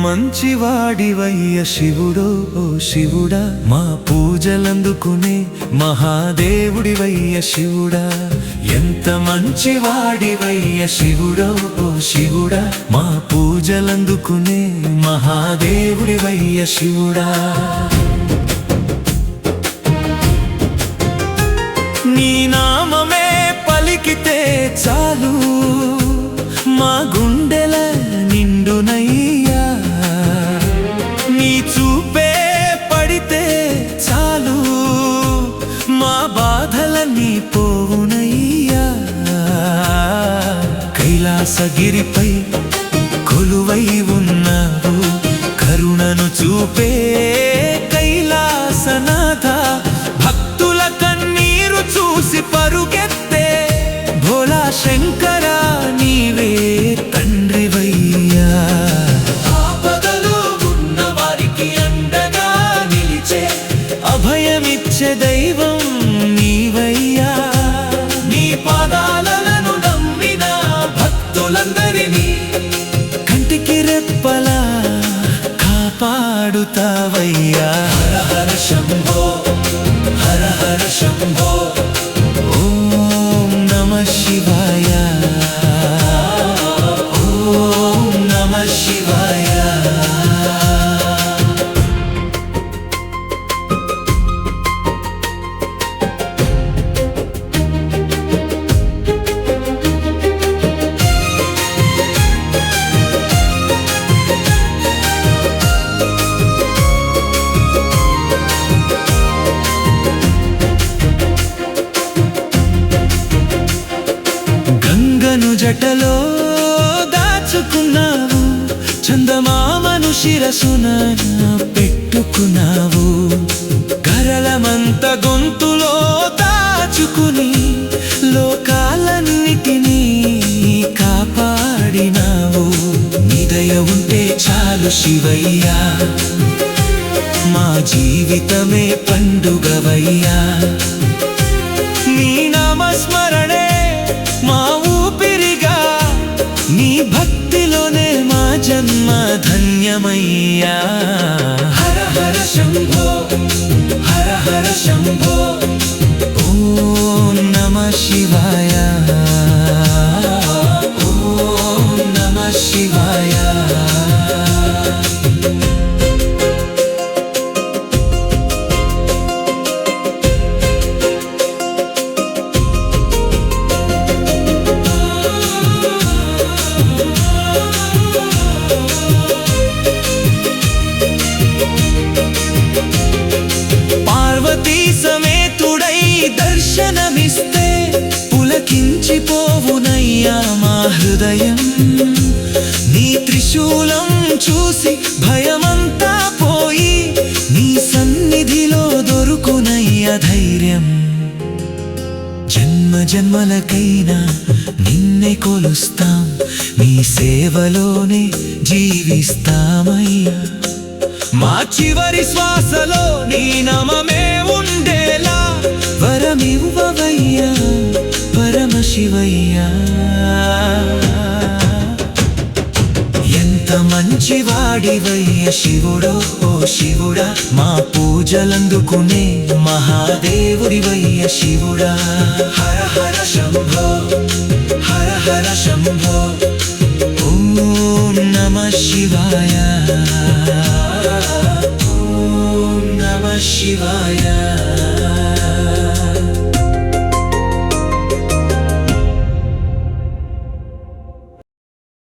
మంచివాడివయ్య శివుడో ఓ శివుడా, మా పూజలందుకునే మహాదేవుడివయ్య శివుడా. ఎంత మంచివాడివయ్య శివుడో ఓ శివుడా, మా పూజలందుకునే మహాదేవుడివయ్య శివుడా. నీ నామమే పలికితే చాలు మా గుండెల నిండునయ్యా, నీ చూపే పడితే చాలు మా బాధలన్నీ పోవునయ్యా. కైలాసగిరిపై కొలువై ఉన్నావు, కరుణను చూపే కైలాసనాథ. భక్తుల కన్నీరు చూసి పరుగెత్తే భోలా శంకర నీవే తండ్రివయ్యా. ఆపదలో ఉన్న వారికి అండగా నిలిచే అభయమిచ్చే దైవం నీవయ్యా. నీ పాదాలను నమ్మిన భక్తులందరినీ కంటికి రెప్పలా కాపాడుతావయ్యా. హర హర శంభో, హర హర శంభో, ఓం నమః శివాయ, ఓం నమః శివాయ. గంగను జటలో దాచుకున్నావు, చందమామను శిరసున పెట్టుకున్నావు. గరళమంత గొంతులో దాచుకుని లోకాలన్నిటినీ కాపాడినావు. నీ దయ ఉంటే చాలు శివయ్యా, మా జీవితమే పండుగవయ్యా. నీ నామస్మరణే మా ఊపిరిగా, నీ భక్తిలోనే మా జన్మ ధన్యమయ్యా. హర హర శంభో, హర హర శంభో, ఓం నమః శివాయ, ఓం నమః శివాయ. పార్వతీ సమేతుడై దర్శనమిస్తే పులకించిపోవునయ్యా మా హృదయం. నీ త్రిశూలం చూసి భయమంతా పోయి నీ సన్నిధిలో దొరుకునయ్యా ధైర్యం. జన్మ జన్మలకైనా నిన్నే కొలుస్తాం, నీ సేవలోనే జీవిస్తామయ్యా. మా చివరి శ్వాసలో నీ నామమే ఉండేలా వరమివ్వవయ్యా పరమశివయ్యా. ఎంత మంచివాడివయ్య శివుడో ఓ శివుడా, మా పూజలందుకునే మహాదేవుడివయ్య శివుడా. హర హర శంభో, హర హర శంభో, ఓం నమః శివాయ, ఓం నమః శివాయ.